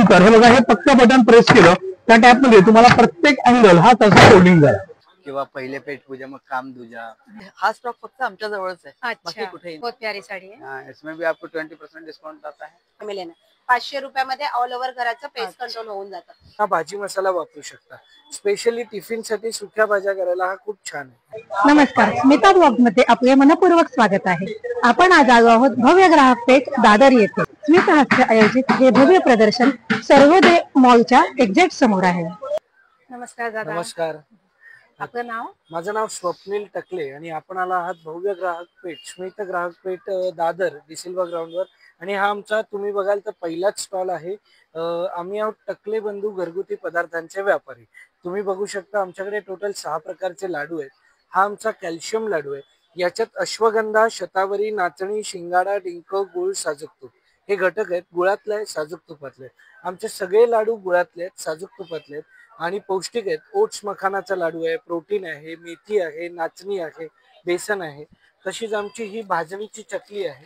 Cooker हे बघा, हे फक्त बटन प्रेस केलं त्या टॅप मध्ये तुम्हाला प्रत्येक अँगल हा तसा फोल्डिंग झाला किंवा पहिले पेट पूजा मग काम दूजा। हा स्टॉक फक्त आमच्या जवळच आहे, बाकी कुठेही बहुत प्यारी साड़ी है। हाँ, इसमें भी आपको 20% डिस्काउंट आता है। मिलेल 500 रुपयामध्ये ऑल ओव्हर घराचं पेस्ट कंट्रोल होऊन जातं। हा भाजी मसाला वापरू शकता, स्पेशली टिफिन साठी सुक्या भाज्या करायला हा खूप छान आहे। नमस्कार, स्मिता ब्लॉग मध्ये आपले मनपूर्वक स्वागत आहे। आपण आज आलो आहोत भव्य ग्राहक पेठ दादर येथे। स्मिता हस्ते आयोजित हे भव्य प्रदर्शन सर्वोदय मॉलच्या एक्झॅक्ट समोर आहे। नमस्कार दादा। नमस्कार, आपलं नाव? माझं नाव स्वप्नील टकले आणि आपण आला आहात भव्य ग्राहक पेठ स्मिता ग्राहक पेठ दादर डिसिल्वा ग्राउंडवर। आणि हा आमचा तुम्ही बघाल तर पहिलाच स्टॉल आहे। आम्ही आहोत टकले बंधू घरगुती पदार्थांचे व्यापारी। तुम्ही बघू शकता आमच्याकडे टोटल 6 प्रकारचे लाडू आहेत। हा आमचा कॅल्शियम लाडू आहे, याच्यात अश्वगंधा, शतावरी, नाचणी, शिंगाडा, डिंक, गुळ, साजूक तूप हे घटक आहेत। गुळातले आहे, साजूक तुपातले। आमचे सगळे लाडू गुळातले आहेत, साजूक तुपातले आहेत आणि पौष्टिक आहेत। ओट्स मखानाचा लाडू आहे, प्रोटीन आहे, मेथी आहे, नाचणी आहे, बेसन आहे। तशीच आमची ही भाजणीची चकली आहे,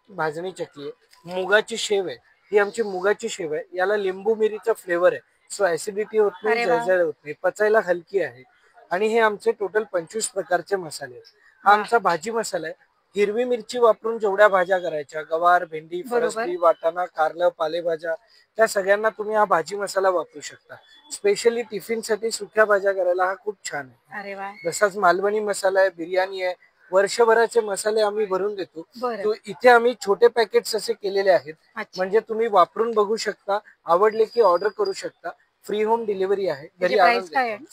भाजणी चकली आहे। मुगाची शेव आहे, ही आमची मुगाची शेव आहे। याला लिंबू मिरीचा फ्लेवर आहे, सो ऍसिडिटी होत नाही, जळजळ होत नाही, पचायला हलकी आहे। आणि हे आमचे टोटल 25 प्रकारचे मसाले आहेत। हा आमचा भाजी मसाला आहे। हिरवी मिरची वापरून जेवढ्या भाज्या करायच्या, गवार, भेंडी, फरसबी, वाटाणा, कारलं, पालेभाज्या, त्या सगळ्यांना तुम्ही हा भाजी मसाला वापरू शकता। स्पेशली टिफिन साठी सुक्या भाज्या करायला हा खूप छान आहे। अरे वा। जसाच मालवणी मसाला आहे, बिर्याणी आहे, वर्षभराचे मसाले आम्ही भरून देतो। तो इथे आम्ही छोटे पॅकेट्स असे केलेले आहेत, म्हणजे तुम्ही वापरून बघू शकता, आवडले की ऑर्डर करू शकता। फ्री होम डिलिव्हरी आहे, घरी आणून।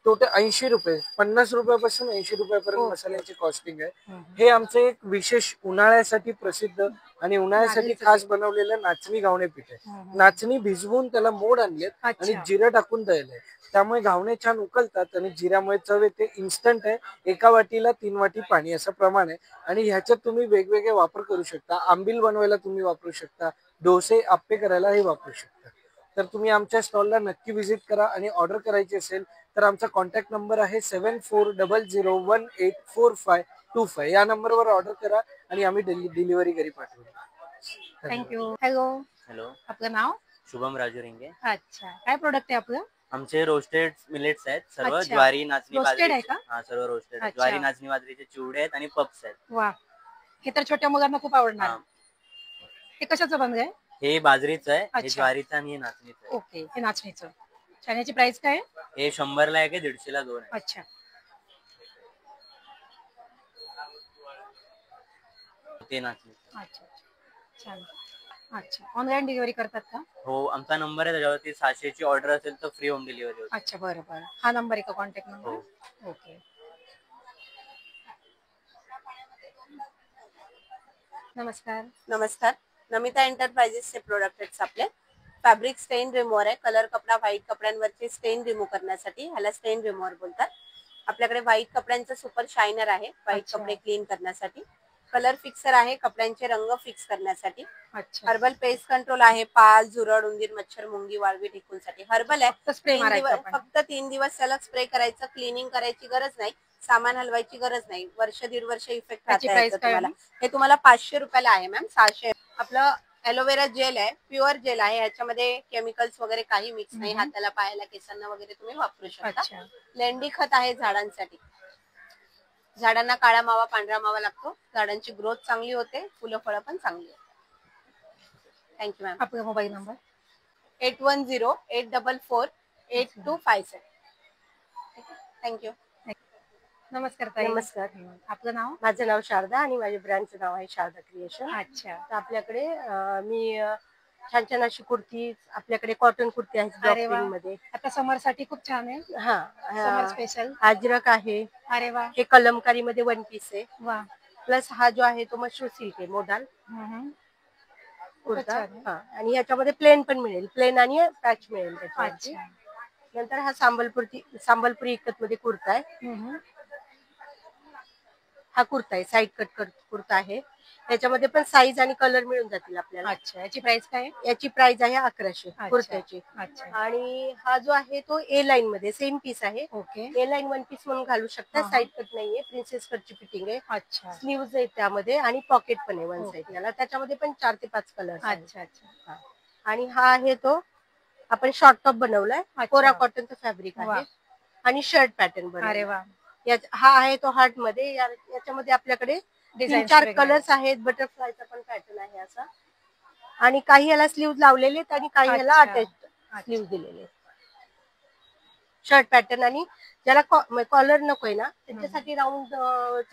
टोटल 80 रुपये, 50 रुपयापासून 80 रुपयापर्यंत मसाल्याची कॉस्टिंग आहे। हे आमचं एक विशेष उन्हाळ्यासाठी प्रसिद्ध आणि उन्हाळ्यासाठी खास बनवलेलं नाचणी घावणे पीठ आहे। नाचणी भिजवून त्याला मोड आणलेत आणि जिरं टाकून दळलंय, त्यामुळे घावणे छान उकलतात आणि जिऱ्यामुळे चव येते। इन्स्टंट आहे, एका वाटीला 3 वाटी पाणी असं प्रमाण आहे। आणि ह्याच्यात तुम्ही वेगवेगळे वापर करू शकता। आंबील बनवायला तुम्ही वापरू शकता, डोसे आप्पे करायला हे वापरू शकता। तर तुम्ही आमच्या स्टॉलला नक्की व्हिजिट करा आणि ऑर्डर करायची असेल तर आमचा कॉन्टॅक्ट नंबर आहे 7400184525। या नंबरवर ऑर्डर करा आणि आम्ही डिलिव्हरी घरी पाठवू। थँक्यू। हॅलो। हॅलो, आपलं नाव? शुभम राजू रिंगे। अच्छा, काय प्रोडक्ट आहे आपलं? आमचे रोस्टेड मिलेट्स आहेत, सर्व ज्वारी, नाचणी, रोस्टेड आहे का? हा, सर्व रोस्टेड आहे। ज्वारी, नाचणी, बाजरीचे चिवडे आहेत आणि पप्स आहेत। वा, हे तर छोट्या मुलांना खूप आवडणार। हे कशाचं बनलं आहे? हे बाजरीचं आहे, हे ज्वारीचं आणि हे नाचणीचं आहे। ओके, हे नाचणीचं। चण्याची प्राइस काय आहे? हे 100 ला एक आहे, 150 ला 2 आहे। अच्छा, ते नाचणीचं। अच्छा, छान। अच्छा, ऑनलाईन डिलिव्हरी करतात का? हो, आमचा नंबर आहे त्याच्यावरती। 600 ची ऑर्डर असेल तर फ्री होम डिलिव्हरी होते। अच्छा, बरं बरं, हा नंबर आहे का कॉन्टॅक्ट नंबर? ओके। नमस्कार। नमस्कार, नमिता एंटरप्राइजेसचे प्रोडक्ट आहेत आपले। फॅब्रिक स्टेन रिमूव्हर आहे, कलर कपडा व्हाईट कपड्यांवरचे स्टेन रिमूव्ह करण्यासाठी, ह्याला स्टेन रिमूव्हर बोलतात। आपल्याकडे व्हाईट कपड्यांचं सुपर शायनर आहे, व्हाईट कपडे क्लीन करण्यासाठी। कलर फिक्सर आहे, कपड्यांचे रंग फिक्स करण्यासाठी। हर्बल पेस्ट कंट्रोल आहे, पाल, झुरळ, उंदीर, मच्छर, मुंगी, वाळवी, ढिकूंसाठी। हर्बल आहे, फक्त 3 दिवस सलग स्प्रे करायचं, क्लिनिंग करायची गरज नाही, सामान हलवायची गरज नाही, वर्ष 1.5 वर्ष इफेक्ट राहते तुम्हाला। हे तुम्हाला 500 रुपयाला आहे मॅम, 600। आपलं एलोवेरा जेल आहे, प्युअर जेल आहे, ह्याच्यामध्ये केमिकल्स वगैरे काही मिक्स नाही, हाताला, पायाला, केसांना वगैरे तुम्ही वापरू शकता। लेंडी खत आहे झाडांसाठी, झाडांना काळा मावा, पांढरा मावा लागतो, झाडांची ग्रोथ चांगली होते, फुलं फळं पण चांगली होते। Thank you ma'am. आपला मोबाईल नंबर? 8108448257। थँक्यू। नमस्कार ताई। नमस्कार, आपलं नाव? माझं नाव शारदा आणि माझ्या ब्रँडचं नाव आहे शारदा क्रिएशन। अच्छा, तर आपल्याकडे मी छान छान अशी कुर्ती, आपल्याकडे कॉटन कुर्ती आहेत ब्लॉक प्रिंट मध्ये। आता समर साठी खूप छान आहे। हा, समर स्पेशल अजरक आहे। अरे वा, हे कलमकारी मध्ये 1 पीस आहे। वा, प्लस हा जो आहे तो मशरूम सिल्क आहे, मोडाल कुर्ता। आणि याच्यामध्ये प्लेन पण मिळेल, प्लेन आणि पॅच मिळेल त्याच्यावरती। नंतर हा संबलपुरी इकत मध्ये कुर्ता आहे। हा कुर्ता आहे, साईड कट कुर्ता आहे, त्याच्यामध्ये पण साईज आणि कलर मिळून जातील आपल्याला। अच्छा, याची प्राइस काय आहे? याची प्राइस आहे 1100 कुर्त्याची। आणि हा जो आहे तो ए लाईन मध्ये सेम पीस आहे। ओके, ए लाईन 1 पीस म्हणून घालू शकता, साईड कट नाहीये, प्रिन्सेस कटची फिटिंग आहे। अच्छा, स्लीव्ज आहे त्यामध्ये आणि पॉकेट पण आहे 1 साईड, याला त्याच्यामध्ये पण 4 ते 5 कलर। अच्छा अच्छा। आणि हा आहे तो आपण शॉर्ट टॉप बनवलाय, कोरा कॉटनचं फॅब्रिक आहे आणि शर्ट पॅटर्न बनवलाय. अरे वा, हा आहे तो हार्ट मध्ये. याच्यामध्ये आपल्याकडे 3-4 कलर्स आहेत. बटरफ्लायचा पण पॅटर्न आहे असा, आणि काही याला स्लीव्ह लावलेले आहेत आणि काही याला अटॅच स्लीव्ह दिलेले. शर्ट पॅटर्न, आणि ज्याला कॉलर नकोय ना त्याच्यासाठी राऊंड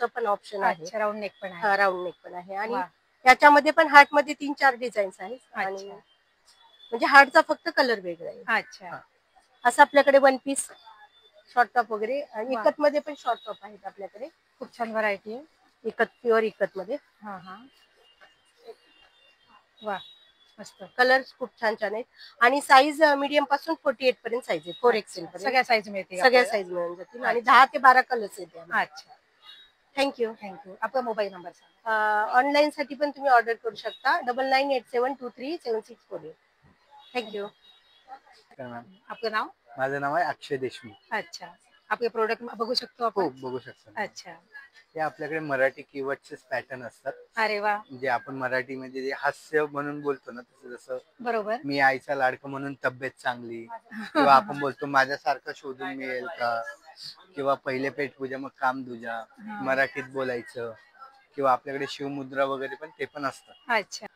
च पण ऑप्शन आहे. राऊंड नेक पण आहे. राऊंड नेक पण आहे. आणि याच्यामध्ये पण हार्ट मध्ये 3-4 डिझाईन्स आहेत. आणि म्हणजे हार्टचा फक्त कलर वेगळा आहे. अच्छा, असं आपल्याकडे वन पीस शॉर्ट टॉप वगैरे, आणि इकत मध्ये पण शॉर्ट टॉप आहेत आपल्याकडे. खूप छान व्हरायटी आहे. इकत, प्युअर इकत मध्ये. हा हा, वा मस्त. कलर्स खूप छान छान आहेत. आणि साईज मीडियम पासून 48 पर्यंत साईज आहे. 4XL पर्यंत सगळ्या साईज मिळतील. सगळ्या साईज मिळून जातील. आणि 10 ते 12 कलर्स आहेत. अच्छा, थँक्यू. आपला मोबाईल नंबर सांगा. ऑनलाईन साठी पण तुम्ही ऑर्डर करू शकता. 9987237648. थँक्यू. आपलं नाव? माझं नाव आहे अक्षय देशमुख. अच्छा, आपले प्रोडक्ट बघू शकतो हो, आपण? बघू शकता. अच्छा, हे आपल्याकडे मराठी कीवर्डचे पॅटर्न असतात. अरे वा, म्हणजे आपण मराठीमध्ये जे हास्य म्हणून बोलतो ना, तसं जसं बरोबर. मी आईचा लाडका म्हणून तब्येत चांगली, किंवा आपण बोलतो माझ्यासारखं शोधून मिळेल का, किंवा पहिले पेट पूजा मग काम दूजा, मराठीत बोलायचं, किंवा आपल्याकडे शिवमुद्रा वगैरे पण ते पण असतात. अच्छा,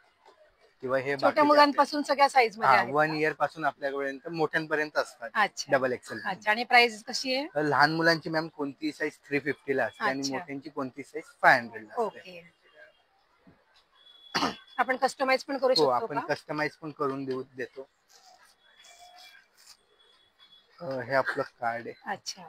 किंवा हे छोट्या मुलांपासून सगळ्या साईज मध्ये आहे. 1 इयर पासून आपल्यापर्यंत मोठ्यांपर्यंत असतात. अच्छा, XXL. अच्छा, आणि प्राइस कशी आहे? लहान मुलांची मॅम कोणती साईज 350 ला असते, आणि मोठ्यांची कोणती साईज 500 ला असते. ओके. आपण कस्टमाइज पण करू हो, शकतो आपण का? कस्टमाइज पण करून देतो. हे आपलं कार्ड आहे. अच्छा,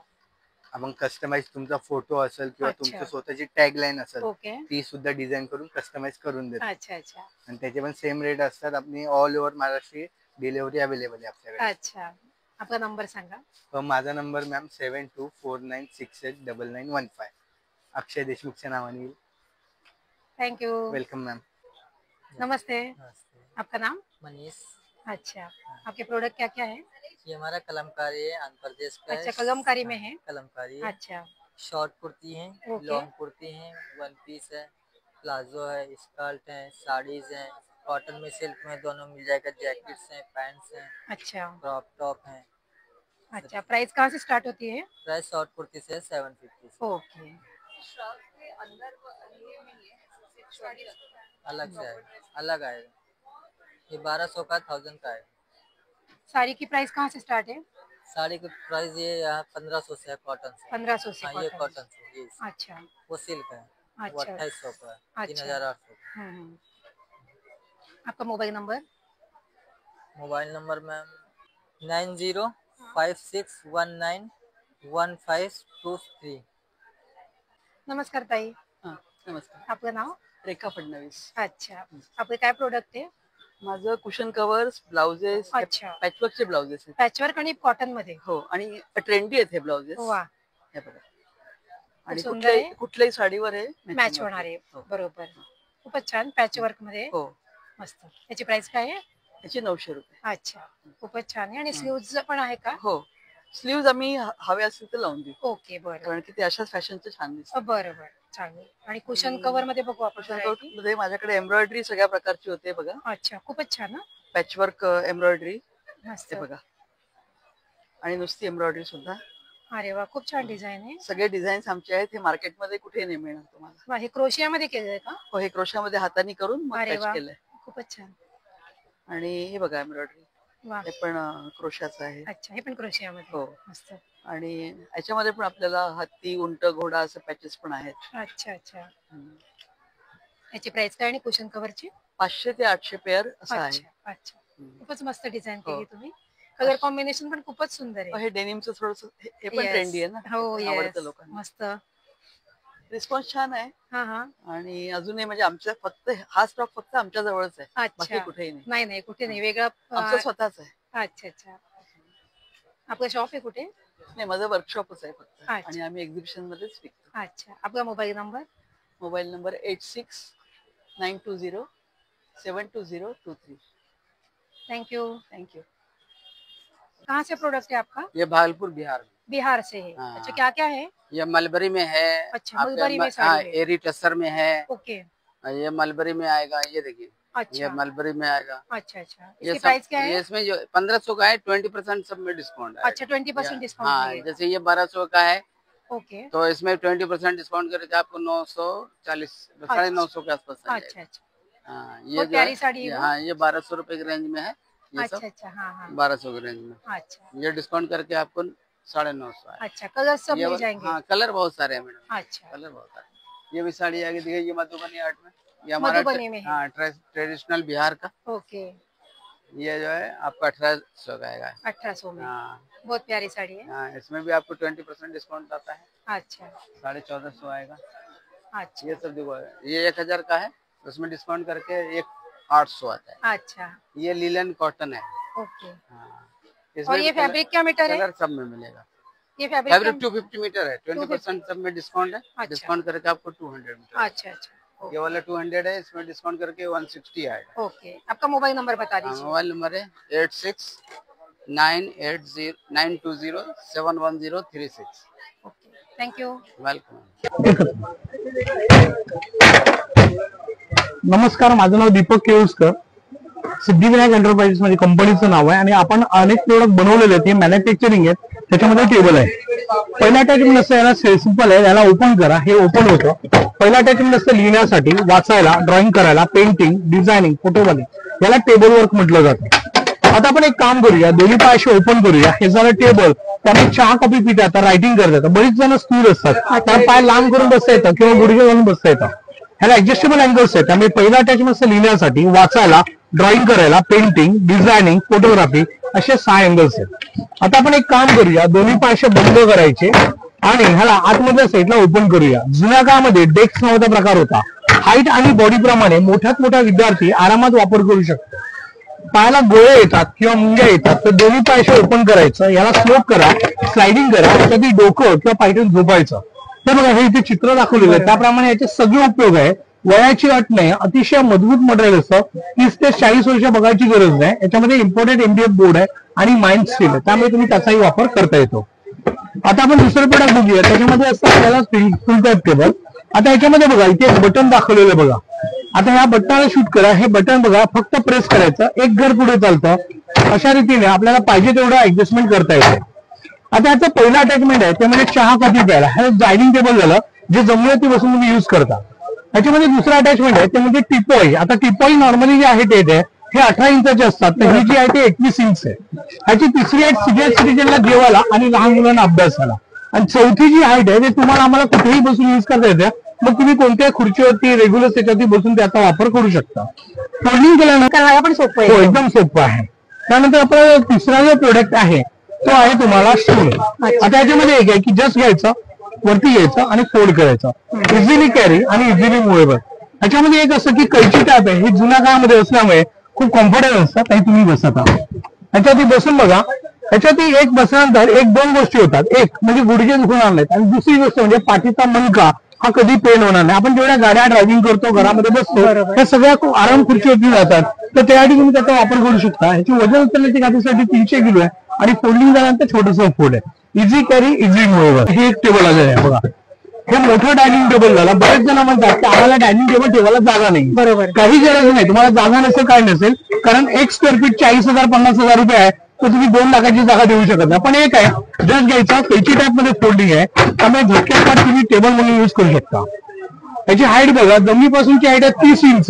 आपण कस्टमाइज तुमचा फोटो असेल किंवा अच्छा. तुमची स्वतःची टॅगलाईन असेल, ओके. ती सुद्धा डिझाईन करून कस्टमाइज करून देतो. अच्छा, अच्छा, आणि त्याचे पण सेम रेट असतात. आपली all over Maharashtra delivery available आहे आपल्याकडे. अच्छा, आपला नंबर सांगा. माझा नंबर मॅम 7249689915. अक्षय देशमुखच्या नावाने येईल. Thank you. Welcome ma'am. नमस्ते, आपका नाम? मनीष। अच्छा, आपके प्रोडक्ट क्या क्या है? ये हमारा कलमकारी है, आंध्र प्रदेश का है। अच्छा, कलमकारी में है? कलमकारी है। अच्छा, शॉर्ट कुर्ती है, ओके। लॉन्ग कुर्ती है, वन पीस है, प्लाजो है, स्कर्ट है, साड़ीज है, कॉटन में सिल्क में दोनों मिल जाएगा, जैकेट्स हैं, पैंट्स हैं, अच्छा, क्रॉप टॉप हैं। अच्छा, प्राइस कहाँ से स्टार्ट होती है? प्राइस शॉर्ट कुर्ती से 750 से। ओके, अलग से आएगा, अलग आएगा। ये 1200 का 1000 का है। साड़ी की प्राइस कहाँ से स्टार्ट है? साड़ी की प्राइस ये यहाँ 1500 से है, कॉटन से। 1500 से हाँ, ये कॉटन। कॉटन से, ये अच्छा, वो सिल्क है, वो अच्छा, 2800 का है, अच्छा। 3800 का। आपका mobile number? Mobile number ma'am 9056191523। नमस्कार ताई, नमस्कार, आपलं नाव? रेखा फडणवीस. अच्छा, आपले काय प्रोडक्ट आहे? माझं कुशन कव्हर्स, ब्लाउजेस, अच्छा, पॅचवर्कचे ब्लाउजेस आहेत. पॅचवर्क आणि कॉटन मध्ये? हो, आणि ट्रेंडी आहेत हे ब्लाउजेस. वा, हे बघा, आणि सुंदर आहे. कुठल्याही साडीवर हे मॅच होणार आहे. हो. बरोबर, खूपच छान पॅचवर्क मध्ये. हो, मस्त. याची प्राइस काय आहे? याचे 900 रुपये. अच्छा, खूपच छान आहे. आणि स्लीव्ज पण आहे का? हो, स्लीव्ज आम्ही हवे असतील तर लावून देऊ, ओके, बरं कारण की ते अशाच फॅशनचे छान दिसतात. बरं बरं, चालेल. आणि कुशन कव्हर मध्ये बघू आपण variety. मध्ये माझ्याकडे एम्ब्रॉयडरी सगळ्या प्रकारची होते बघा. अच्छा, खूपच छान. पॅचवर्क एम्ब्रॉयडरी मस्त. हे बघा, आणि नुसती एम्ब्रॉयडरी सुद्धा. अरे वा, खूप छान डिझाईन आहे. सगळे डिझाईन्स आमचे आहेत. हे मार्केटमध्ये कुठे नाही मिळणार तुम्हाला. वा, हे क्रोशिया मध्ये केलंय का? हो, हे क्रोशामध्ये हाताने करून मग अरे पॅच वा, केलंय. खूपच छान. आणि हे बघा एम्ब्रॉयडरी, वा, हे पण क्रोशाचं आहे. अच्छा, हे पण क्रोशिया मध्ये. हो, मस्त. आणि याच्यामध्ये पण आपल्याला हत्ती, उंट, घोडा असं पॅचेस पण आहेत. अच्छा, अच्छा. याची प्राइस काय आणि कुशन कव्हरची? 500 ते 800 पेअर असं आहे. अच्छा, अच्छा, खूपच मस्त डिझाईन हो. केली तुम्ही. कलर कॉम्बिनेशन पण खूपच सुंदर आहे. हे डेनिमचं थोडस हे पण Yes. ट्रेंडी आहे ना, हो, आवडतं yes. लोकांना. मस्त. रिस्पॉन्स छान आहे. हा हा, आणि अजूनही म्हणजे आमच्या फक्त हा स्टॉक फक्त आमच्या जवळच आहे, बाकी अच्छा. कुठेही नाही. नाही नाही, कुठे नाही, वेगळं. आमचं स्वतःच आहे. अच्छा, अच्छा. आपलं शॉप आहे कुठे? नाही, माझं वर्कशॉपच आहे फक्त, अच्छा. आणि आम्ही एक्झिबिशन मध्येच विकतो. अच्छा, आपला mobile number? Mobile number 8692072023. Thank you. Thank you. कहाँ से प्रोडक्ट है आपका? ये भागलपुर बिहार में। बिहार से है। हाँ। अच्छा, क्या क्या है? ये मलबरी में है। अच्छा, आपके मलबरी में हाँ, साड़ी है। एरी टसर में है। ओके, ये मलबरी में आएगा, ये देखिए अच्छा ये मलबरी में आएगा। अच्छा अच्छा, ये इसकी सब प्राइस क्या है? ये इसमें जो 1500 का है 20% सब में डिस्काउंट है। अच्छा 20% डिस्काउंट हाँ, मिलेगा। जैसे ये 1200 का है ओके तो इसमें 20% डिस्काउंट करके आपको 940 950 के आसपास आ अच्छा जाएगा। अच्छा हाँ, बहुत ये जो प्यारी है साड़ी है वो। हाँ ये 1200 रुपए की रेंज में है। ये अच्छा सब अच्छा हाँ हाँ 1200 की रेंज में, अच्छा ये डिस्काउंट करके आपको 950 है। अच्छा, कलर सब ये मिल वाला- जाएंगे। हाँ कलर बहुत सारे हैं मैडम, अच्छा कलर बहुत सारे। ये भी साड़ी आगे दिखाई, ये मधुबनी आर्ट में, ये हमारा मधुबनी में है। हाँ ट्रेडिशनल बिहार का। ओके ये जो है आपका 1800 का आएगा। 1800 में हाँ बहुत प्यारी साड़ी है। हाँ, इसमें भी आपको 20% डिस्काउंट आता है, अच्छा 1450 आएगा। अच्छा ये सब देखो, ये 1000 का है, उसमें डिस्काउंट करके 800 आता है। अच्छा ये लीलन कॉटन है। ओके। हाँ, और ये फैब्रिक क्या मीटर है? कलर सब में मिलेगा। ये फैब्रिक फैब्रिक 250 मीटर है, 20% सब में डिस्काउंट है। अच्छा। डिस्काउंट करके आपको 200 मीटर। अच्छा अच्छा ये वाला 200 है, इसमें डिस्काउंट करके 160 आएगा। ओके। आपका मोबाइल नंबर बता दीजिए। मोबाइल नंबर है 8698071036। Okay thank you. वेलकम। नमस्कार, माझं नाव दीपक केळुसकर, सिद्धिविनायक एंटरप्राइजेस मध्ये कंपनीचं नाव आहे आणि आपण अनेक प्रोडक्ट बनवलेले आहेत. हे मॅन्युफॅक्चरिंग आहेत, त्याच्यामध्ये टेबल आहे. पहिला अटॅचमेंट असतं याला सिंपल आहे, याला ओपन करा, हे ओपन होतं. पहिला अटॅचमेंट असतं लिहिण्यासाठी, वाचायला, ड्रॉइंग करायला, पेंटिंग, डिझायनिंग, फोटोमध्ये, याला टेबल वर्क म्हटलं जातं. आता आपण एक काम करूया, दोन्ही पाय असे ओपन करूया. हे झालं टेबल, त्यामुळे चहा कॉफी पिता येतात, रायटिंग करता येतं. बरीच जण स्कूल असतात, त्याला पाय लांब करून बसता येतं किंवा गुडघे घालून बसता येतं. ह्याला ऍडजस्टेबल अँगल्स आहेत, त्यामुळे पहिला अटॅचमेंट असतं लिहिण्यासाठी, वाचायला, ड्रॉइंग करायला, पेंटिंग, डिझायनिंग, फोटोग्राफी, असे 6 अँगल्स आहेत. आता आपण एक काम करूया, दोन्ही पाय असे बंद करायचे आणि ह्याला आतमधल्या साईडला ओपन करूया. जुन्या काळामध्ये डेस्क नावाचा प्रकार होता. हाईट आणि बॉडी प्रमाणे मोठ्यात मोठा विद्यार्थी आरामात वापर करू शकतो. पायाला गोळे येतात किंवा मुंग्या येतात तर दोन्ही पाय असे ओपन करायचं, याला स्लोप करा, स्लायडिंग करा, त्याच्यात डोकं किंवा पायथून झोपायचं. तर बघा हे इथे चित्र दाखवलेलं आहे, त्याप्रमाणे याचे सगळे उपयोग आहे. वयाची अट नाही, अतिशय मजबूत मटेरियल असतं. 30 ते 40 वर्ष बघायची गरज नाही. याच्यामध्ये इम्पोर्टेड MDF बोर्ड आहे आणि माइंड स्टील आहे, त्यामुळे तुम्ही त्याचाही वापर करता येतो. आता आपण दुसरं प्रोडक्ट बघूया, त्याच्यामध्ये असतं आपल्याला फुल टॅप टेबल. आता याच्यामध्ये बघा इथे एक बटन दाखवलेलं बघा. आता ह्या बटनाला शूट करा, हे बटन बघा फक्त प्रेस करायचं, एक घर पुढे चालतं. अशा रीतीने आपल्याला पाहिजे तेवढं ऍडजस्टमेंट करता येते. आता याचं पहिलं अटॅचमेंट आहे ते म्हणजे चहा कॉफी प्यायला. हे डायनिंग टेबल झालं, जे जमलं ते बसून तुम्ही युज करता. त्याच्यामध्ये दुसरं अटॅचमेंट आहे ते म्हणजे टिपॉई. आता टिपॉई नॉर्मली जे आहे ते हे 18 इंचाचे असतात, तर ही जी आहे ते 21 इंच आहे. ह्याची तिसरी हाईट सिनियर सिटीजनला जेवायला आणि लहान मुलांना अभ्यासाला. आणि चौथी जी हाईट आहे ते तुम्हाला आम्हाला कुठेही बसून युज करता येते. मग तुम्ही कोणत्याही खुर्चीवरती रेग्युलर त्याच्यावरती बसून त्याचा वापर करू शकता. फोल्डिंग केल्यानंतर पण सोपं आहे, एकदम सोपं आहे. त्यानंतर आपला तिसरा जो प्रोडक्ट आहे तो आहे तुम्हाला स्टूल. आता याच्यामध्ये एक आहे की जस्ट घ्यायचं, वरती घ्यायचं आणि फोल्ड करायचं, इझिली कॅरी आणि इझिली मुव्हेबल. याच्यामध्ये एक असं की कैची टॅप आहे, ही जुन्या काळामध्ये असल्यामुळे खूप कम्फर्टेबल असतात, काही तुम्ही बसता. याच्यावरती बसून बघा, याच्यावरती एक बसल्यानंतर 1-2 गोष्टी होतात. एक म्हणजे गुडघे दुखणार नाहीत आणि दुसरी गोष्ट म्हणजे पाठीचा मणका हा कधी पेन होणार नाही. आपण जेवढ्या गाड्या ड्रायव्हिंग करतो, घरामध्ये बसतो, त्या सगळ्या खूप आराम खुर्चीवरती जातात, तर त्यासाठी तुम्ही त्याचा वापर करू शकता. ह्याची वजन उचलण्याची गादीसाठी 300 किलो आहे आणि फोल्डिंग झाल्यानंतर छोटंसं फोल्ड आहे. Easy carry, easy movable. हे एक टेबल आलेलं आहे बघा, हे मोठं डायनिंग टेबल झालं. बरेच जण म्हणतात की आम्हाला डायनिंग टेबल ठेवायला जागा नाही. बरोबर, काही गरज नाही. तुम्हाला जागा नसेल काय नसेल, कारण 1 स्क्वेअर फीट 40,000-50,000 रुपये आहे, तर तुम्ही 2 लाखाची जागा देऊ शकत नाही. पण एक आहे जस्ट घ्यायचा, कैची टाईप मध्ये फोल्डिंग आहे, त्यामुळे झटक्यात तुम्ही टेबल म्हणून युज करू शकता. याची हाईट बघा, जमिनीपासूनची हाईट आहे 30 इंच.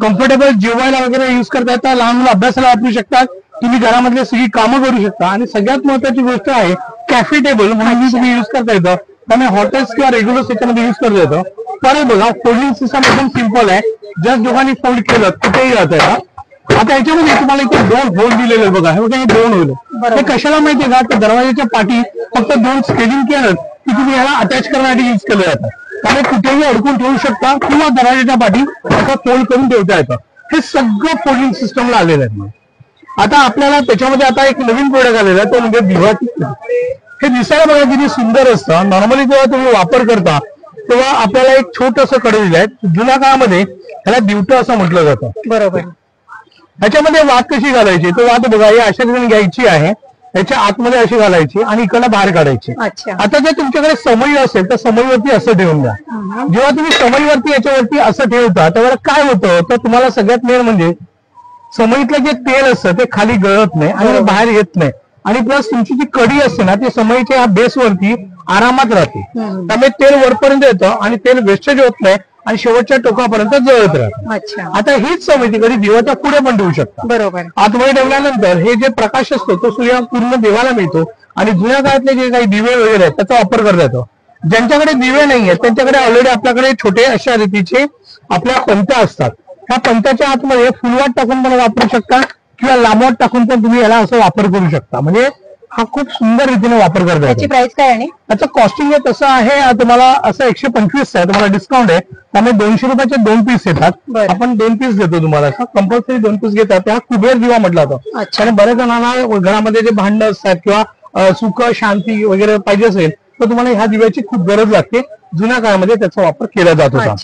कम्फर्टेबल जेवायला वगैरे युज करता येतात, लहान मुलं अभ्यासाला वापरू शकतात, तुम्ही घरामधली सगळी कामं करू शकता. आणि सगळ्यात महत्वाची गोष्ट आहे कॅफे टेबल म्हणून तुम्ही युज करता येतं, त्यामुळे हॉटेल्स किंवा रेग्युलर त्याच्यामध्ये युज करता येतं. परत बघा फोल्डिंग सिस्टम एकदम सिम्पल आहे, जस्ट दोघांनी फोल्ड केलं कुठेही जाता येतं. आता याच्यामध्ये तुम्हाला इथे 2 होल दिलेले बघा, हे बघा हे 2 होल. हे कशाला माहितीये का, तर दरवाजाच्या पाठी फक्त 2 स्केलिंग केलं की तुम्ही याला अटॅच करण्यासाठी युज केलं जातं. त्यामुळे कुठेही अडकून ठेवू शकता किंवा दरवाजाच्या पाठी त्याचा फोल्ड करून ठेवता येतं. हे सगळं फोल्डिंग सिस्टमला आलेलं आहे. आता आपल्याला त्याच्यामध्ये आता एक नवीन प्रोडक्ट आलेला आहे, तो म्हणजे दिवाटी. हे दिसायला बघा किती सुंदर असतं. नॉर्मली जेव्हा तुम्ही वापर करता तेव्हा आपल्याला एक छोटंसं कडे दिलं आहे. जुन्या काळामध्ये ह्याला दिवटं असं म्हटलं जातं. बरोबर. ह्याच्यामध्ये वात कशी घालायची, तो वात बघा हे अशा ठिकाणी घ्यायची आहे याच्या आतमध्ये अशी घालायची आणि इकडला बाहेर काढायची. अच्छा. आता जर तुमच्याकडे समई असेल तर समईवरती असं ठेवून द्या. जेव्हा तुम्ही समईवरती याच्यावरती असं ठेवता तेव्हा काय होतं तर तुम्हाला सगळ्यात मेन म्हणजे समईतलं जे तेल असतं ते खाली गळत नाही आणि बाहेर येत नाही. आणि प्लस तुमची जी कढी असते ना ती समईच्या या बेसवरती आरामात राहते. त्यामुळे तेल वरपर्यंत येतं आणि तेल वेस्टेज होत नाही आणि शेवटच्या टोकापर्यंत जळत राहतं. अच्छा. आता हीच समई कधी दिवाच्या पुढे पण ठेवू शकता. बरोबर. आतमध्ये ठेवल्यानंतर हे जे प्रकाश असतो तो सूर्य पूर्ण देवाला मिळतो आणि जुन्या काळातले जे काही दिवे वगैरे आहेत त्याचा वापर करता येतो. ज्यांच्याकडे दिवे नाही आहेत त्यांच्याकडे ऑलरेडी आपल्याकडे छोटे अशा रीतीचे आपल्या पंत्या असतात. त्या पंत्याच्या आतमध्ये फुलवाट टाकून पण वापरू शकता किंवा लांबवाट टाकून पण तुम्ही याला असं वापर करू शकता. म्हणजे हा खूप सुंदर रीतीने वापर करता त्याची येतो. प्राइस काय आहे? त्याचं कॉस्टिंग तसं आहे तुम्हाला असं 125 आहे. तुम्हाला डिस्काउंट आहे त्यामुळे 200 रुपयाचे 2 पीस येतात. आपण 2 पीस देतो तुम्हाला. असं कंपल्सरी 2 पीस घेतात. त्या कुबेर दिवा म्हटला जातो. आणि बऱ्याच जणांना घरामध्ये जे भांड असतात किंवा सुख शांती वगैरे पाहिजे असेल तर तुम्हाला ह्या दिव्याची खूप गरज लागते. जुन्या काळामध्ये त्याचा वापर केला जात होता.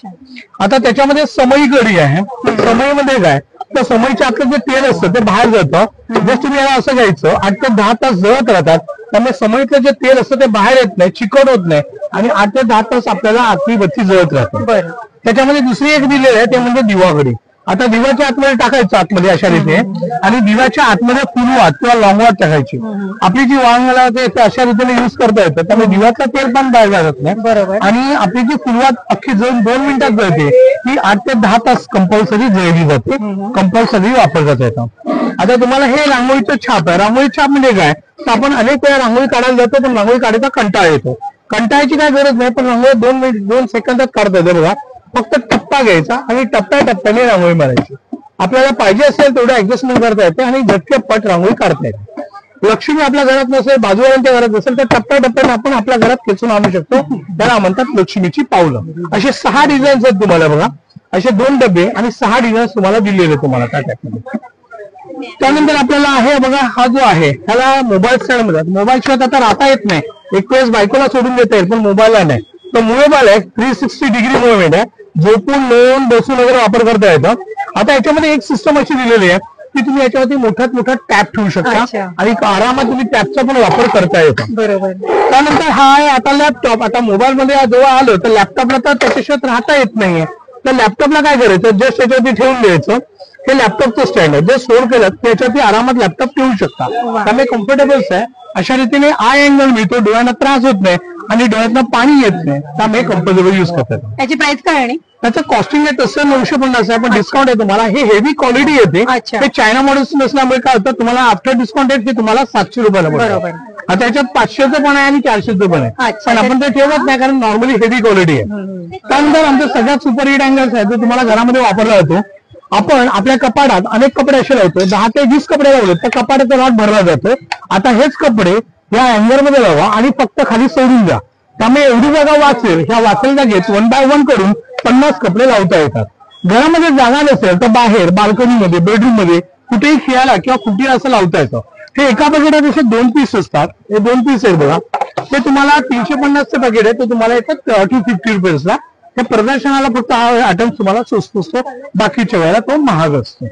आता त्याच्यामध्ये समई कढी आहे. समईमध्ये काय तर समईच्या आतलं जे तेल असतं ते बाहेर जातं. जस्ट तुम्ही याला असं घ्यायचं 8 ते 10 तास जळत राहतात. त्यामुळे समईतलं जे तेल असतं ते बाहेर येत नाही, चिकट होत नाही आणि 8 ते 10 तास आपल्याला आतली बत्ती जळत राहते. त्याच्यामध्ये दुसरी एक दिलेली आहे ते म्हणजे दिवाकडी. आता दिवाच्या आतमध्ये टाकायचं आतमध्ये अशा रीते आणि दिव्याच्या आतमध्ये फुलवात किंवा लॉंगवात टाकायची. आपली जी वांगला ते अशा रीतीने युज करता येतं त्यामुळे दिव्याचं तेल पण बाहेर जात नाही. बरोबर. आणि आपली जी फुलवात अख्खी जळून 2 मिनिटात जळते ती 8 ते 10 तास कंपल्सरी जळली जाते. कंपल्सरी वापर करता येतो. आता तुम्हाला हे रांगोळीचं छाप आहे. रांगोळी छाप म्हणजे काय तर आपण अनेक वेळा रांगोळी काढायला जातो पण रांगोळी काढायचा कंटाळा येतो. कंटाळाची काय गरज नाही पण रांगोळी 2 सेकंदात काढता येते बघा. फक्त टप्पा घ्यायचा आणि टप्प्याटप्प्याने रांगोळी मारायची. आपल्याला पाहिजे असेल तेवढं ऍडजस्टमेंट करता येते आणि झटकेपट रांगोळी काढता येते. लक्ष्मी आपल्या घरात नसेल बाजूवाल्यांच्या घरात नसेल तर टप्प्याटप्प्याने आपण आपल्या घरात खेचून आणू शकतो. त्याला म्हणतात लक्ष्मीची पावलं. असे 6 डिझाईन्स आहेत तुम्हाला बघा. असे 2 डबे आणि 6 डिझाईन्स तुम्हाला दिलेले तुम्हाला त्या टॅपमध्ये. त्यानंतर आपल्याला आहे बघा हा जो आहे ह्याला मोबाईल स्टँड म्हणतात. मोबाईल शिवाय आता राहता येत नाही. एक वेळेस बायकोला सोडून देता येईल पण मोबाईलला नाही. तो मोबाईल आहे 360 डिग्री मुवमेंट आहे. झोपून लोळून बसून वगैरे वापर करता येतं. आता याच्यामध्ये एक सिस्टम अशी दिलेली आहे की तुम्ही याच्यावरती मोठ्यात मोठा टॅप ठेवू शकता आणि आरामात तुम्ही टॅपचा पण वापर करता येतो. बरोबर. त्यानंतर हा आहे आता लॅपटॉप. आता मोबाईल मध्ये जेव्हा आलो तर लॅपटॉपला तर त्याच्याशिवाय राहता येत नाहीये. तर लॅपटॉपला काय करायचं जस्ट याच्यावरती ठेवून द्यायचं. हे लॅपटॉपचं स्टँड आहे. जे स्टोअर केलं त्याच्यावरती आरामात लॅपटॉप ठेवू शकता. त्यामुळे कम्फर्टेबल्स आहे. अशा रीतीने आय अँगल मिळतो. डोळ्यांना त्रास होत नाही आणि डोळ्यातनं पाणी येत नाही. त्यामुळे कम्फर्टेबल युज करतात. त्याची प्राइस काय आहे? त्याचं कॉस्टिंग आहे तसं 950 आहे पण डिस्काउंट आहे तुम्हाला. हे हेवी क्वालिटी येते. हे चायना मॉडेल्स नसल्यामुळे काय होतं तुम्हाला आफ्टर डिस्काउंट आहे ते तुम्हाला 700 रुपयाला बरोबर. आता याच्यात 500चं पण आहे आणि 400चं पण आहे पण आपण ते ठेवत नाही कारण नॉर्मली हेवी क्वालिटी आहे. त्यानंतर आमचं सगळ्यात सुपर हिट अँगल्स आहे जो तुम्हाला घरामध्ये वापरला जातो. आपण आपल्या कपाटात अनेक कपडे असे लावतो. 10 ते 20 कपडे लावले तर कपाटाचा लॉट भरला जातो. आता हेच कपडे या अँगर मध्ये लावा आणि फक्त खाली सोडून द्या. त्यामुळे एवढी जागा वाचेल. ह्या वाचेल जागेत 1 बाय 1 करून 50 कपडे लावता येतात. घरामध्ये जागा नसेल तर बाहेर बाल्कनीमध्ये बेडरूम मध्ये कुठेही खेळायला किंवा कुठेही असं लावता येतं. हे एका पॅकेटात असे 2 पीस असतात. हे 2 पीस आहेत बघा. ते तुम्हाला 350चं पॅकेट आहे ते तुम्हाला येतात 250 रुपीजला. त्या प्रदर्शनाला फक्त हा आयटम तुम्हाला स्वस्त असतो. बाकीच्या वेळेला तो महाग असतो.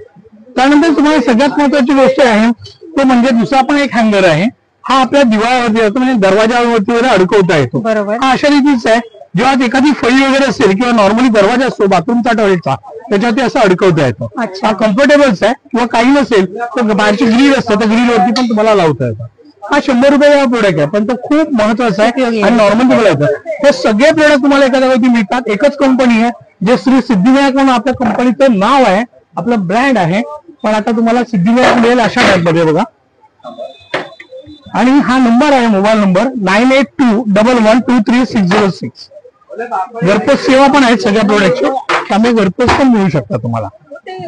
त्यानंतर तुम्हाला सगळ्यात महत्वाची गोष्ट आहे तो म्हणजे दुसरा पण एक हँगर आहे. हा आपल्या दिवाळावरती असतो म्हणजे दरवाजावरती वगैरे अडकवता येतो. हा अशा रीतीचा आहे. जेव्हा एखादी फळी वगैरे असेल किंवा नॉर्मली दरवाजा असतो बाथरूमचा टॉयलेटचा त्याच्यावरती असं अडकवता येतो. हा कम्फर्टेबल्स आहे किंवा काही नसेल तर बाहेरची ग्रिल असतं त्या ग्रिलवरती पण तुम्हाला लावता येतं. हा 100 रुपयाचा प्रोडक्ट आहे पण तो खूप महत्वाचा आहे आणि नॉर्मल तुम्हाला येतं. हे सगळे प्रोडक्ट तुम्हाला एका जागेवरती मिळतात. एकच कंपनी आहे जे श्री सिद्धिविनायक म्हणून आपल्या कंपनीचं नाव आहे. आपलं ब्रँड आहे पण आता तुम्हाला सिद्धिविनायक मिळेल अशा टाईपमध्ये बघा. आणि हा नंबर आहे मोबाईल नंबर 9821123606. घरपोच सेवा पण आहेत सगळ्या प्रोडक्टची त्यामुळे घरपोच पण मिळू शकता तुम्हाला.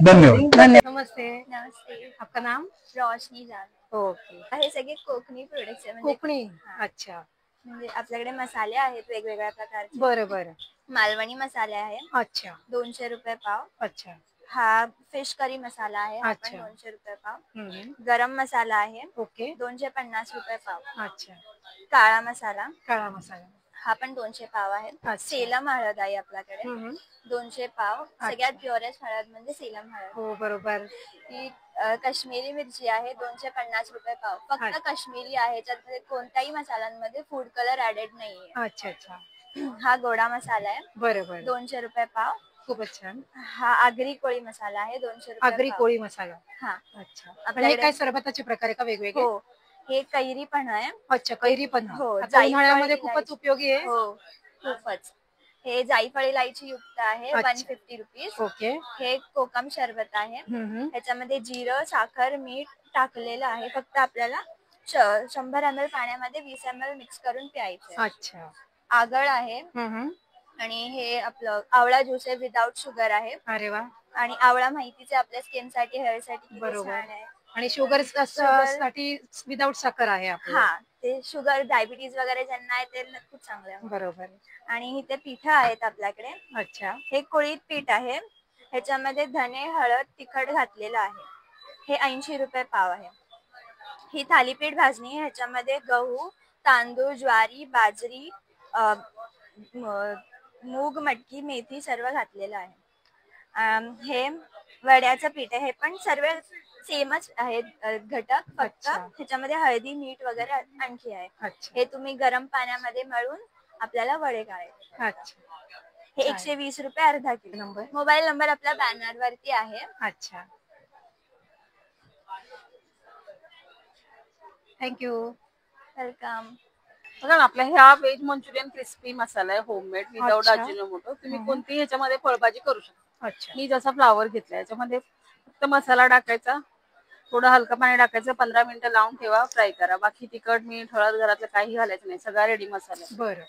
धन्यवाद. नमस्ते. नमस्ते. आपका नाम? रोशनी जान. ओके. हे सगळे कोकणी प्रोडक्ट्स आहे. कोकणी. अच्छा. म्हणजे आपल्याकडे मसाले आहेत वेगवेगळ्या प्रकारचे. बरोबर. मालवणी मसाले आहे. अच्छा. 200 रुपये पाव. अच्छा. हा फिश करी मसाला आहे. अच्छा. 200 रुपये पाव. गरम मसाला आहे. ओके. 250 रुपये पाव. अच्छा. काळा मसाला. काळा मसाला. हा पण 200 पाव आहे. सेलम हळद आहे आपल्याकडे 200 पाव. सगळ्यात प्युअरेस्ट हळद म्हणजे सेलम हळद. हो बरोबर. ही काश्मीरी मिरची आहे 250 रुपये पाव. फक्त काश्मीरी आहे, त्याच्यात कोणत्याही मसाल्यांमध्ये फूड कलर ऍडेड नाहीये. अच्छा अच्छा. हा गोडा मसाला आहे बरोबर. 200 रुपये पाव. खूपच छान. हा आगरी कोळी मसाला आहे 200 रुपये. आगरी कोळी मसाला. हा. अच्छा. आपल्याकडे काय सरबताचे प्रकार आहे का वेगवेगळे? हो, हे कैरी पण आहे. अच्छा, कैरी पण. हो, उन्हाळ्यामध्ये खूपच उपयोगी आहे. हो खूपच. हे जायफळ इलायची युक्त आहे 150 रुपीज. ओके. हे कोकम शरबत आहे. ह्याच्यामध्ये जिरं, साखर, मीठ टाकलेलं आहे. फक्त आपल्याला 100 ml पाण्यामध्ये 20 ml मिक्स करून प्यायचे. अच्छा. आगळ आहे आणि हे आपलं आवळा ज्यूस आहे विदाउट शुगर आहे. अरे वा. आणि आवळा माहितीच आहे आपल्या स्किन साठी, हेअर साठी बरोबर आहे. आणि शुगर साठी विदाउट साखर आहे. हा, ते शुगर डायबिटीज वगैरे ज्यांना आहे ते खूप चांगलं आहे. बरोबर. आणि इथे पिठं आहेत आपल्याकडे. अच्छा. हे कुळीत पीठ आहे. ह्याच्यामध्ये धने, हळद, तिखट घातलेलं आहे. हे 80 रुपये पाव आहे. ही थालीपीठ भाजणी, ह्याच्यामध्ये गहू, तांदूळ, ज्वारी, बाजरी, मूग, मटकी, मेथी सर्व घातलेलं आहे. हे वड्याचं पीठ आहे. हे पण सर्व सेमच आहेत घटक, फक्त ह्याच्यामध्ये हळदी, मीठ वगैरे आणखी आहे. हे तुम्ही गरम पाण्यामध्ये मळून आपल्याला वडे काढायचे. अच्छा. हे 120 रुपये अर्धा किलो. मोबाईल नंबर आपल्या बॅनर वरती आहे. अच्छा. थँक्यू. वेलकम. बघा ना, आपला ह्या व्हेज मंचुरियन क्रिस्पी मसाला आहे होममेड विदाउट अजिनोमोटो. तुम्ही कोणतीही ह्याच्यामध्ये फळभाजी करू शकता. अच्छा. मी जसा फ्लावर घेतला याच्यामध्ये फक्त मसाला टाकायचा, थोडं हलकं पाणी टाकायचं, 15 मिनिटं लावून ठेवा, फ्राय करा. बाकी तिखट, मीठ, हळद घरातलं काही घालायचं नाही, सगळा रेडी मसाला. बरं.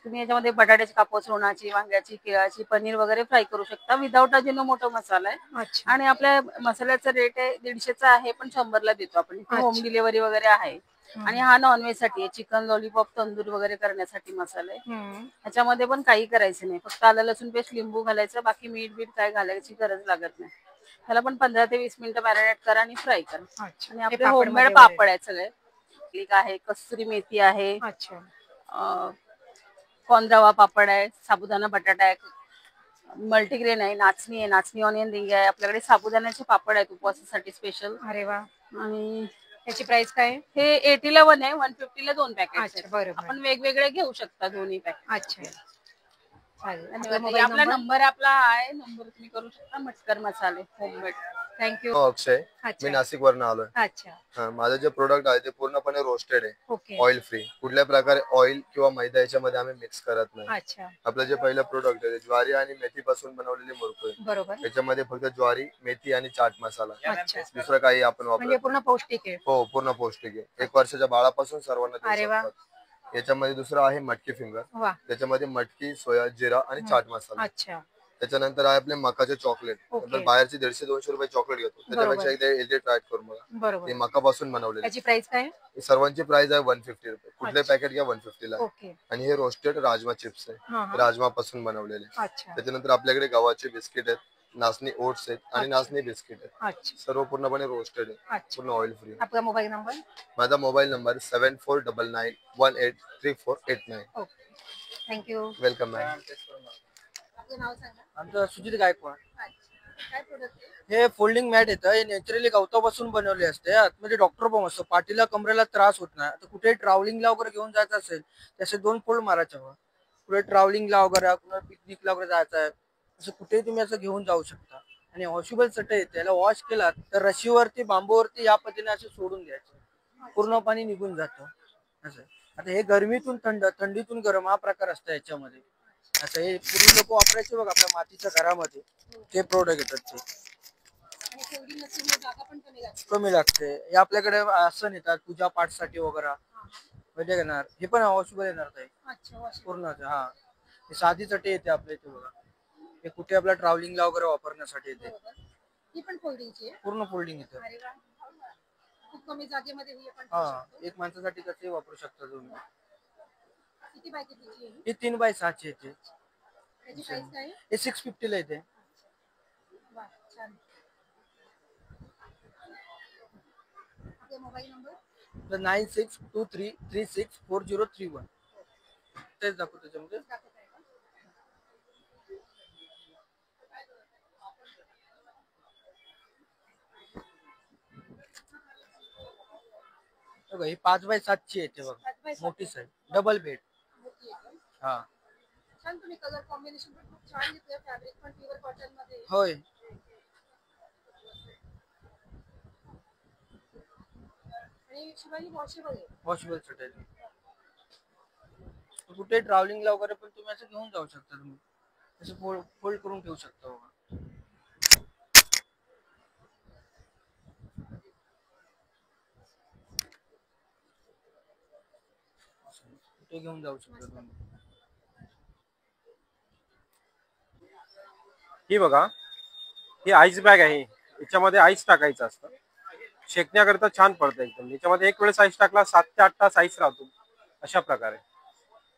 तुम्ही याच्यामध्ये बटाट्याची कापूस, लोणाची, वांग्याची, केळाची, पनीर वगैरे फ्राय करू शकता. विदाउट अजिनोमोटो मसाला आहे. आणि आपल्या मसाल्याचा रेट आहे 150चा आहे, पण 100ला देतो आपण. होम डिलिव्हरी वगैरे आहे. आणि हा नॉनव्हेज साठी आहे, चिकन लॉलीपॉप, तंदूर वगैरे करण्यासाठी मसाला आहे. ह्याच्यामध्ये पण काही करायचं नाही, फक्त आलं लसूण पेस्ट, लिंबू घालायचं, बाकी मीठ बीठ काय घालायची गरज लागत नाही. ह्याला पण 15 ते 20 मिनिटं मॅरिनेट करा आणि फ्राय करा. आणि आपले होममेड पापड आहेत सगळे. क्लिक आहे, कस्तुरी मेथी आहे, कॉर्न रवा पापड आहे, साबुदाणा बटाटा आहे, मल्टीग्रेन आहे, नाचणी आहे, नाचणी ऑनियन रिंग आहे. आपल्याकडे साबुदाण्याचे पापड आहेत उपवासासाठी स्पेशल. अरे वा. आणि त्याची प्राइस काय? हे 80ला 1 आहे, 150ला 2 पॅकेट. आपण वेगवेगळे घेऊ शकता दोन्ही पॅकेट. अच्छा. आपला नंबर आपला आहे, नंबर तुम्ही करू शकता. मटकर मसाले होममेड. थँक्यू. अक्षय, मी नाशिक वरून आलोय. अच्छा. माझं जे प्रोडक्ट आहे ते पूर्णपणे रोस्टेड आहे, ओके. Oil free. कुठल्या प्रकारे ऑइल किंवा मैदा याच्यामध्ये आम्ही मिक्स करत नाही. अच्छा. आपलं जे पहिलं प्रोडक्ट आहे ज्वारी आणि मेथी पासून बनवलेली मुरकू आहे. बरोबर. त्याच्यामध्ये फक्त ज्वारी, मेथी आणि चाट मसाला, अच्छा. दुसरं काही आपण वापरतो. पूर्ण पौष्टिक आहे. हो, पूर्ण पौष्टिक आहे. 1 वर्षाच्या बाळापासून सर्वांना देऊ शकतात. याच्यामध्ये दुसरं आहे मटकी फिंगर. त्याच्यामध्ये मटकी, सोया, जिरा आणि चाट मसाला. अच्छा. त्याच्यानंतर आहे आपले मकाचे चॉकलेट. आपण बाहेरचे 150-200 रुपये चॉकलेट घेतो, त्याच्यापेक्षा एकदा ट्राय करून बघा. ते मकापासून बनवलेले. त्याची प्राइस काय? सर्वांची प्राइस आहे 150 रुपये. कुठले पॅकेट घ्या 150 ला. आणि हे रोस्टेड राजमा चिप्स आहे, राजमा पासून बनवलेले. त्याच्यानंतर आपल्याकडे गव्हाचे बिस्किट आहेत, नाचणी ओट्स आहेत आणि नाचणी बिस्किट आहेत. सर्व पूर्णपणे रोस्टेड आहे, पूर्ण ऑइल फ्री. आपला मोबाईल नंबर? माझा mobile number 7499183489. Thank you. Welcome ma'am. आमचं सुजित गायकवाड. हे फोल्डिंग मॅट येतं, हे नॅचरली गवतापासून बनवले असते. आतमध्ये डॉक्टर पण असतो, पाठीला कमरेला त्रास होत नाही. आता कुठे ट्रॅव्हलिंगला वगैरे घेऊन जायचं असेल त्याचे 2 फोल्ड मारायचे. कुठे ट्रॅव्हलिंगला वगैरे, कुठे पिकनिकला वगैरे जायचं आहे, असं कुठेही तुम्ही असं घेऊन जाऊ शकता. आणि वॉशेबल चटई येते, याला वॉश केलात तर रशीवरती, बांबूवरती या पद्धतीने असं सोडून द्यायचं, पूर्ण पाणी निघून जातं असं. आता हे गरमीतून थंड, थंडीतून गरम हा प्रकार असतो याच्यामध्ये. असं हे पूर्वी लोक वापरायचे बघ आपल्या मातीच्या घरामध्ये, ते प्रोडक्ट येतात ते. कमी लागते. हे आपल्याकडे आसन येतात पूजा पाठ साठी वगैरे, म्हणजे घेणार. हे पण वॉशेबल येणार काही पूर्ण. हा, हे साधी चटई येते आपल्या इथे बघा. हे कुठे आपल्या ट्रॅव्हलिंगला वगैरे वापरण्यासाठी येते. पूर्ण फोल्डिंग येते. हा, एक माणसासाठी कसंही वापरू शकता तुम्ही. हे 3x6 येते. हे 650 ला येते. 9623364031. तेच दाखवतो त्याच्यामध्ये. बघा, ही 5x7 येते बघा, मोठी साईज, डबल बेड. हा छान, तुम्ही कलर कॉम्बिनेशन पण खूप छान घेतलं, फॅब्रिक पण प्युअर कॉटन मध्ये. होय. आणि शिवाय वॉशेबल आहे. वॉशेबल सेट आहे. कुठे ट्रॅव्हलिंगला वगैरे पण तुम्ही असं घेऊन जाऊ शकता. तुम्ही असं फोल्ड करून ठेवू शकता बघा. कुठे घेऊन जाऊ शकता तुम्ही. ही बघा, ही आईस बॅग आहे. याच्यामध्ये आईस टाकायचं असतं, शेकण्याकरता छान पडतं एकदम. याच्यामध्ये एक वेळेस आईस टाकला 7 ते 8 तास आईस राहतो. अशा प्रकारे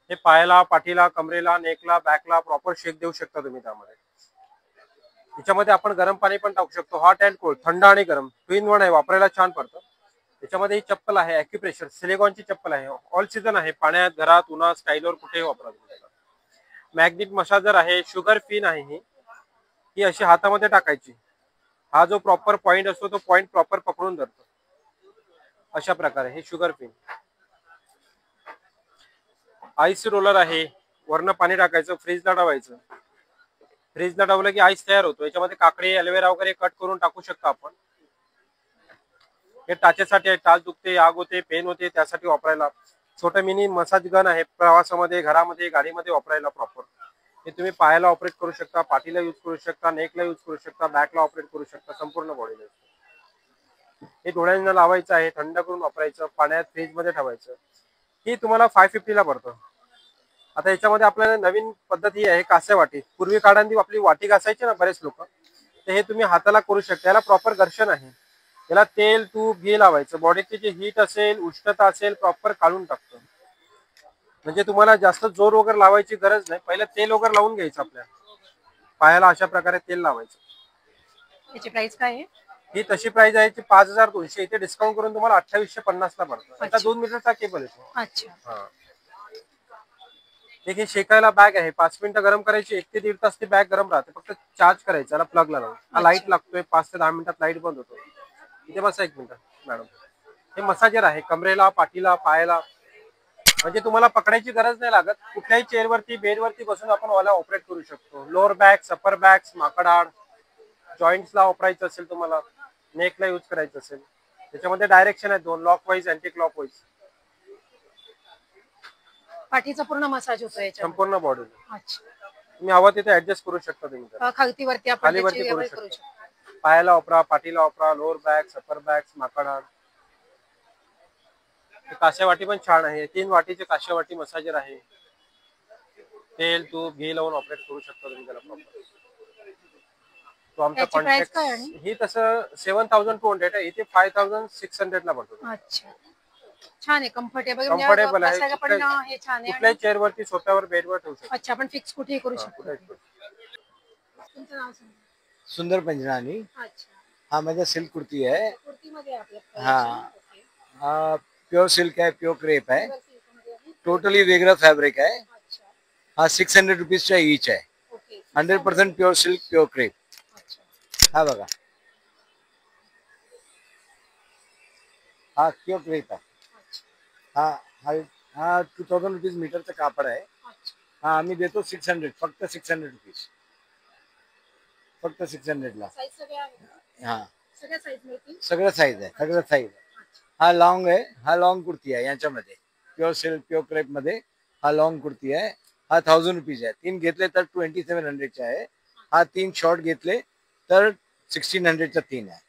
हे पायाला, पाठीला, कमरेला, नेकला, बॅकला प्रॉपर शेक देऊ शकता तुम्ही. त्यामध्ये याच्यामध्ये आपण गरम पाणी पण टाकू शकतो, हॉट अँड कोल्ड, थंड आणि गरम, 2 in 1 आहे. वापरायला छान पडतं. त्याच्यामध्ये ही चप्पल आहे ॲक्युप्रेशर सिलिकॉनची चप्पल आहे. ऑल सीझन आहे, पाण्यात, घरात, उन्हात, स्टाईलवर कुठेही वापरा तुम्ही. मॅग्नेट मसाजर आहे. शुगर पिन आहे. ही अशी हातामध्ये टाकायची. हा जो प्रॉपर पॉइंट असतो तो पॉइंट प्रॉपर पकडून धरतो. अशा प्रकारे हे शुगर पिन. आईस रोलर आहे. वरनं पाणी टाकायचं, फ्रीजला ठेवायचं. फ्रीजला ठेवलं की आईस तयार होतो. याच्यामध्ये काकडी, ॲलोवेरा वगैरे कट करून टाकू शकतो आपण. हे टाचेसाठी आहे. टाच दुखते, आग होते, पेन होते, त्यासाठी वापरायला. छोटं मिनी मसाज गन आहे. प्रवासामध्ये, घरामध्ये, गाडीमध्ये वापरायला प्रॉपर. हे तुम्ही पायाला ऑपरेट करू शकता, पाठीला यूज करू शकता, नेकला यूज करू शकता, बॅकला ऑपरेट करू शकता, संपूर्ण बॉडीला. हे डोळ्यांना लावायचं आहे, थंड करून वापरायचं, पाण्यात फ्रीजमध्ये ठेवायचं. ही तुम्हाला 550 ला पडतं. आता याच्यामध्ये आपल्याला नवीन पद्धत ही आहे कास्य वाटी. पूर्वी काळांनी आपली वाटी घासायची ना बरेच लोक, तर हे तुम्ही हाताला करू शकता. याला प्रॉपर घर्षण आहे. याला तेल, तूप, घी लावायचं. बॉडीची जी हीट असेल, उष्णता असेल, प्रॉपर काढून टाकतं. म्हणजे तुम्हाला जास्त जोर वगैरे लावायची गरज नाही. पहिलं तेल वगैरे लावून घ्यायचं आपल्या पायाला, अशा प्रकारे तेल लावायचं. याची प्राइस काय आहे? ही तशी प्राइस आहे 5200. इथे डिस्काउंट करून तुम्हाला 2850 ला पडतं. आता 2 मीटरचा केबल येतो. अच्छा. हा, एक हे शेकायला बॅग आहे. 5 मिनिटं गरम करायची, 1 ते 1.5 तास ती बॅग गरम राहते. फक्त चार्ज करायचं, याला प्लग लावून. हा लाईट लागतोय, 5 ते 10 मिनिटात लाईट बंद होतो. इथे बसा 1 मिनिट मॅडम. हे मसाजर आहे. कमरेला, पाठीला, पायाला. म्हणजे तुम्हाला पकडायची गरज नाही लागत. कुठल्याही चेअरवरती, बेडवरती बसून आपण वाला ऑपरेट करू शकतो. लोअर बॅक, अपर बॅक, माकडाड, जॉईंट्सला वापरायचं असेल तुम्हाला, नेकला यूज करायचं असेल. त्याच्यामध्ये डायरेक्शन आहे 2, lock wise, anti clock wise. पाठीचा पूर्ण मसाज होतो याच्यात, संपूर्ण बॉडी. अच्छा. तुम्ही हवा तिथे ऍडजस्ट करू शकता तुम्ही. खालतीवरती आपण खालीवरती करू शकता. पायाला वापरा, पाठीला वापरा, लोअर बॅक, अपर बॅक, माकडाड. काश्या वाटी पण छान आहे. 3 वाटीचे काश्या वाटी मसाजर आहे. तेल, तूप, घी लावून ऑपरेट करू शकता तुम्ही त्याला प्रॉपर. तो आमचा कॉन्टॅक्ट. ही तसं 7200 आहे. इथे 5600 ला पडतो. अच्छा, छान आहे, कम्फर्टेबल आहे. कुठल्याही चेअरवरती, सोफ्यावर, बेडवर ठेवू शकतो. अच्छा, आपण फिक्स कुठेही करू शकतो. तुमचं नाव सांगा. सुंदर पंजनानी. अच्छा. हा माझा सिल्क कुर्ती आहे. कुर्तीमध्ये आपलं. हा प्युअर सिल्क आहे, प्युअर क्रेप आहे. टोटली वेगळं फॅब्रिक आहे. हा 600 रुपीजचा ईच आहे. 100% प्युअर सिल्क, प्युअर क्रेप. हा बघा, हा प्युअर क्रेप आहे. हा 2000 रुपीज मीटरचं कापड आहे. हा आम्ही देतो 600, फक्त 600 रुपीज, फक्त 600 ला. हा सगळं साईज आहे, सगळं साईज आहे. हा लॉंग आहे. हा लॉंग कुर्ती आहे. याच्यामध्ये प्युअर सिल्क, प्युअर क्रेप मध्ये हा लॉंग कुर्ती आहे. हा 1000 रुपीज आहे. 3 घेतले तर 2700 आहे. हा 3 शॉर्ट घेतले तर 1600 3 आहे.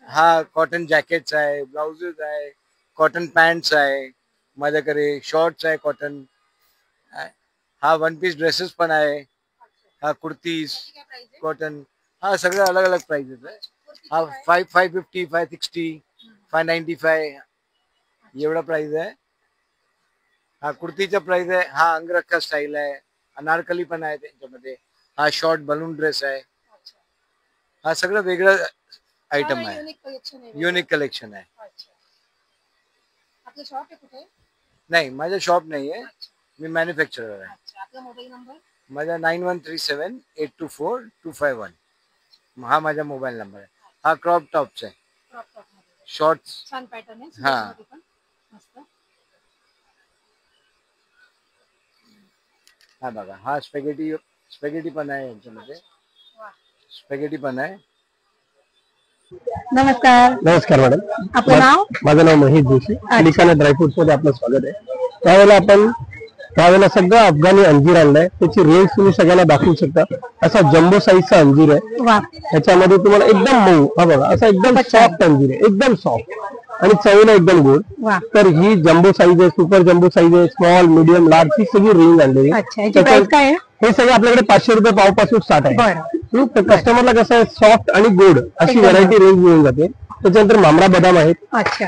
हा कॉटन जॅकेट्स आहे, ब्लाउजेस आहे, कॉटन पॅन्ट्स आहे, माझ्याकडे शॉर्ट्स आहे कॉटन. हा 1 पीस ड्रेसेस पण आहे. हा कुर्तीज कॉटन. हा सगळं अलग अलग प्राइसेस आहे. हा 550, 560, 595 एवढा प्राइस आहे. हा कुर्तीचा प्राइस आहे. हा अंगरखा स्टाईल आहे. अनारकली पण आहे त्याच्यामध्ये. हा शॉर्ट बलून ड्रेस आहे. हा सगळं वेगळं आयटम आहे, युनिक कलेक्शन आहे. आपलं शॉप आहे कुठे? नाही, माझं शॉप नाही आहे. मी मॅन्युफॅक्चरर आहे. अच्छा, आपला मोबाईल नंबर? माझा 9137824251. हा माझा मोबाईल नंबर आहे. हा क्रॉप टॉपचा आहे, क्रॉप टॉप मध्ये शॉर्ट्स. छान पॅटर्न आहे, हा. सुरेशमध्ये पण मस्त. हा बघा, हा स्पॅगेटी पण आहे यांच्यामध्ये, वा. स्पॅगेटी पण आहे. नमस्कार. नमस्कार मॅडम. आपलं नाव? माझं नाव महेश जोशी. लिकाना ड्रायफ्रुट्स मध्ये आपलं स्वागत आहे. त्यावेळेला सगळं अफगाणी अंजीर आणलंय, त्याची रेंज तुम्ही सगळ्यांना दाखवू शकता. असा जम्बो साईजचा अंजीर आहे. वा. त्याच्यामध्ये तुम्हाला एकदम मऊ, हा बघा असा एकदम सॉफ्ट अंजीर आहे, एकदम सॉफ्ट आणि चवीला एकदम गोड. वा. तर ही जम्बो साईज आहे, सुपर जम्बो साईज आहे, स्मॉल, मीडियम, लार्ज ही सगळी रेंज आणलेली. अच्छा, याची प्राइस काय आहे? हे सगळे आपल्याकडे 500 रुपये पावपासून स्टार्ट आहे. बरं. कस्टमरला कसं आहे, सॉफ्ट आणि गोड अशी व्हरायटी रेंज मिळून जाते. त्याच्यानंतर मामरा बदाम आहेत. अच्छा.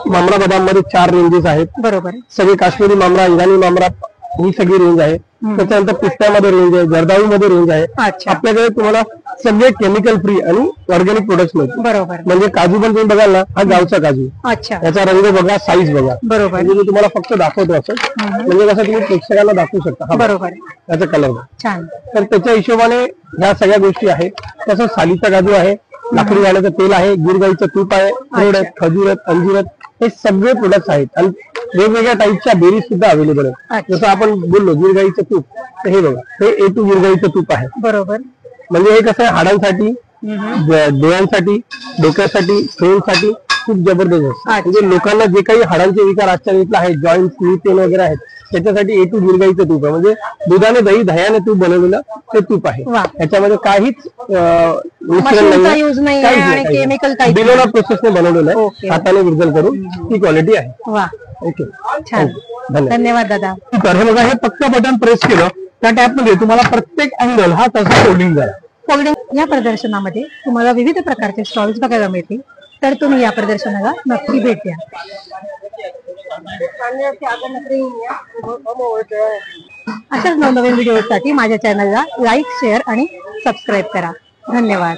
मामरा बदाम मध्ये 4 रेंजेस आहेत. बरोबर. सगळे काश्मीरी मामरा, इराणी मामरा ही सगळी रेंज आहे. त्याच्यानंतर पिस्त्यामध्ये रेंज आहे, जर्दाळू मध्ये रेंज आहे. आपल्याकडे तुम्हाला सगळे केमिकल फ्री आणि ऑर्गॅनिक प्रोडक्ट्स मिळतात. बरोबर. म्हणजे काजू पण तुम्ही बघाल ना, हा गावचा काजू. अच्छा. याचा रंग बघा, साईज बघा. बरोबर. म्हणजे मी तुम्हाला फक्त दाखवतो असं, म्हणजे कसं तुम्ही प्रेक्षकांना दाखवू शकता. बरोबर. याचा कलर छान. तर त्याच्या हिशोबाने ह्या सगळ्या गोष्टी आहेत. तसं सालीचा काजू आहे, लाकडी घाण्याचं तेल आहे, गिरगाईचं तूप आहे, अक्रोड आहेत, खजूर आहेत, अंजीर आहेत. हे सगळे प्रोडक्ट्स आहेत आणि वेगवेगळ्या टाईपच्या बेरीज सुद्धा अवेलेबल आहेत. जसं आपण बोललो गिरगाईचं तूप, तर हे बघा, हे A2 गिरगाईचं तूप आहे. बरोबर. म्हणजे हे कसं आहे, हाडांसाठी, डोळ्यांसाठी, डोक्यासाठी, स्ट्रेनसाठी खूप जबरदस्त असतं. म्हणजे लोकांना जे काही हाडांचे विकार आजच्या डेटला आहेत, जॉईंट, नी पेन वगैरे आहेत, त्याच्यासाठी A2 गिरगाईचं तूप आहे. म्हणजे दुधाने, दह्याने तूप बनवलेलं ते तूप आहे. त्याच्यामध्ये काहीच यूज नाही आणि केमिकल काही बिलोना प्रोसेसने बनवलेलं आहे, हाताने विरजल करून. ही क्वालिटी आहे. वा. ओके, छान. धन्यवाद दादा. तर हे बघा, हे फक्त बटन प्रेस केलं त्या टॅपमध्ये तुम्हाला प्रत्येक अँगल हा तसा फोल्डिंग झाला. फोल्डिंग. या प्रदर्शनामध्ये तुम्हाला विविध प्रकारचे स्टॉल्स बघायला मिळतील, तर तुम्ही या प्रदर्शनाला नक्की भेट द्या. अशाच नवनवीन व्हिडिओसाठी माझ्या चॅनलला लाईक, शेअर आणि सबस्क्राईब करा. धन्यवाद.